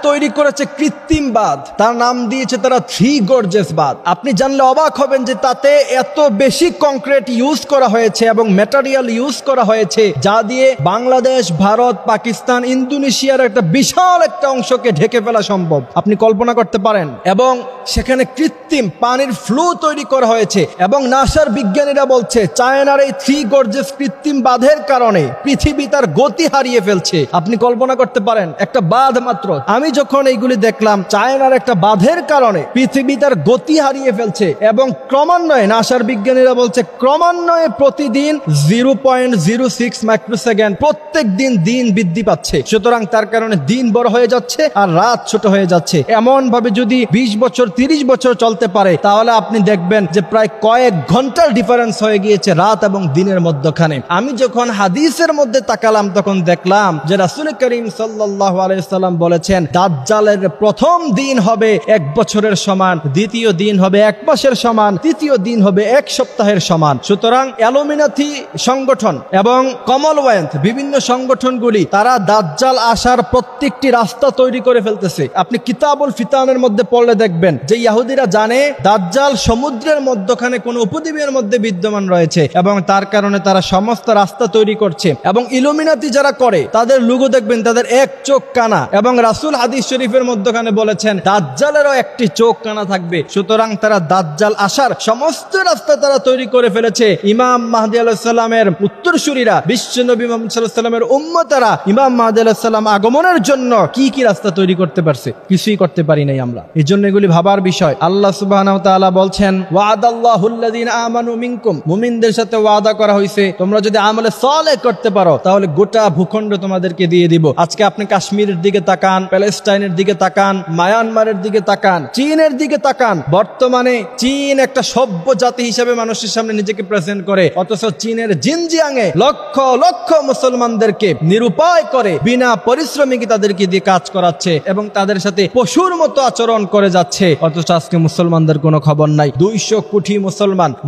তৈরি করেছে কৃত্রিম বাঁধ, তার নাম দিয়েছে তারা থ্রি গর্জেস বাঁধ। আপনি জানলে অবাক হবেন যে তাতে এত বেশি কংক্রিট ইউজ করা হয়েছে এবং ম্যাটেরিয়াল ইউজ করা হয়েছে যা দিয়ে বাংলাদেশ, ভারত, পাকিস্তান, ইন্দোনেশিয়ার একটা বিশাল একটা অংশকে ঢেকে ফেলা সম্ভব। আপনি কল্পনা করতে পারেন। এবং সেখানে কৃত্রিম পানির ফ্লো তৈরি করা হয়েছে এবং নাসার বিজ্ঞানীরা বলছে চায়নার এই থ্রি গর্জেস কৃত্রিম বাঁধের কারণে পৃথিবী তার গতি হারিয়ে ফেলছে। আপনি কল্পনা করতে পারেন, একটা বাঁধ মাত্র। আমি যখন এইগুলি দেখলাম, চায়নার একটা বাঁধের কারণে পৃথিবী তার গতি হারিয়ে ফেলছে এবং ক্রমান্বয়ে নাসার বিজ্ঞানীরা বলছে ক্রমান্বয়ে প্রতিদিন 0.06 মাইক্রোসেকেন্ড প্রত্যেক দিন বৃদ্ধি পাচ্ছে। সুতরাং তার কারণে দিন বড় হয়ে যাচ্ছে আর রাত ছোট হয়ে যাচ্ছে। এমন ভাবে যদি 20 বছর 30 বছর চলতে পারে তাহলে আপনি দেখবেন যে প্রায় কয়েক ঘন্টার ডিফারেন্স হয়ে গিয়েছে রাত এবং দিনের মধ্যখানে। আমি যখন হাদিসের মধ্যে তাকালাম তখন দেখলাম যে রাসূল করিম সাল্লাল্লাহু আলাইহি সাল্লাম বলেছেন দাজ্জালের প্রথম দিন হবে 1 বছরের সমান, দ্বিতীয় দিন হবে 1 মাসের সমান, তৃতীয় দিন হবে 1 সপ্তাহের সমান। সুতরাং ইলুমিনাতি সংগঠন এবং কমনওয়েলথ বিভিন্ন সংগঠনগুলি তারা দাজ্জাল আসার প্রত্যেকটি রাস্তা তৈরি করে ফেলতেছে। আপনি কিতাবুল ফিতানের মধ্যে পড়লে দেখবেন যে ইহুদিরা জানে দাজ্জাল সমুদ্রের মধ্যখানে কোন উপদ্বীপের মধ্যে বিদ্যমান রয়েছে এবং তার কারণে তারা সমস্ত রাস্তা তৈরি করছে। এবং ইলুমিনাতি যারা করে তাদের লোগো দেখবেন তাদের এক চোখ কানা, এবং রাসূল হাদিস শরীফের মধ্যখানে বলেছেন দাজ্জালেরও একটি চোখ কানা থাকবে। সুতরাং তারা দাজ্জাল আসার সমস্ত রাস্তা তারা তৈরি করে ফেলেছে। ইমাম মাহদী আলাইহিস সালামের উত্তরসূরিরা, বিশ্বনবী মুহাম্মদ সাল্লাল্লাহু আলাইহি ওয়াসাল্লামের উম্মতেরা ইমাম মাহদী আলাইহিস সালাম আগমনের জন্য কি কি রাস্তা তৈরি করতে পারছে? কিছুই করতে পারি নাই আমরা। এই জন্য এগুলি ভাবার বিষয়। আল্লাহ সুবহানাহু ওয়া তাআলা বলছেন ওয়াদাল্লাহুল্লাযীনা আমানু মিনকুম, মুমিনদের সাথে ওয়াদা করা হয়েছে তোমরা যদি আমলে সালেহ করতে পারো তাহলে গোটা ভূখণ্ড তোমাদেরকে দিয়ে দিব। আজকে আপনি কাশ্মীরের দিকে তাকান, প্যালেস্টাইনের দিকে তাকান, মায়ানমারের দিকে তাকান, চীনের দিকে তাকান। বর্তমানে চীন একটা সভ্য জাতি হিসেবে মানুষের সামনে নিজেকে প্রেজেন্ট করে, অথচ চীনের জিনজিয়াংয়ে লক্ষ লক্ষ মুসলমানদেরকে নিরুপায় করে বিনা পরিশ্রমিকে তাদেরকে দিয়ে কাজ করাচ্ছে এবং তাদের সাথে পশুর মতো আচরণ করে যাচ্ছে। অথচ আজকে মুসলমানদের কোনো খবর নাই। 200 কোটি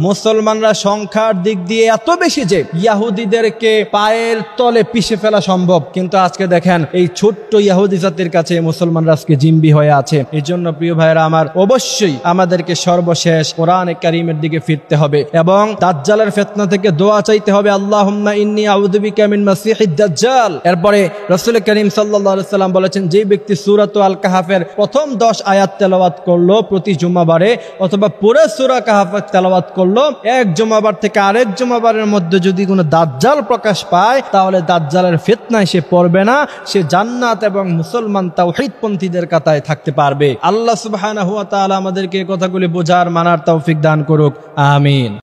মুসলমানরা সংখ্যার দিক দিয়ে এত বেশি যে ইহুদিদেরকে পায়ের তলে পিষে ফেলা সম্ভব। কিন্তু আজকে দেখেন এই ছোট্ট ইহুদি জাতির কাছে মুসলমানরা আজকে জিম্বি হয়ে আছে। এই জন্য প্রিয় ভাইরা আমার, অবশ্যই আমাদেরকে সর্বশেষ কোরআনে কারীমের দিকে ফিরতে হবে এবং দাজ্জালের ফিতনা থেকে দোয়া চাইতে হবে, আল্লাহুম্মা ইন্নী আউযু বিকা মিন মাসিহিদ দাজ্জাল। এরপরে রাসূল করিম সাল্লাল্লাহু আলাইহি সাল্লাম বলেছেন যে ব্যক্তি সূরাত আল কাহাফের প্রথম 10 আয়াত তেলাওয়াত করলো প্রতি জুমাবারে, অথবা পুরো সূরা কাহাফ তেলাওয়াত করলো, এক জুমাবার থেকে আরেক জুমাবারের মধ্যে যদি কোনো দাজ্জাল প্রকাশ পায় তাহলে দাজ্জালের ফিতনায় সে পড়বে না, সে জান্নাত এবং মুসলমান তাওহীদপন্থীদের কাতায় থাকতে পারবে। আল্লাহ সুবহানাহু ওয়া তাআলা আমাদেরকে এই কথাগুলি বোঝার মানার তৌফিক দান করুক। আমিন।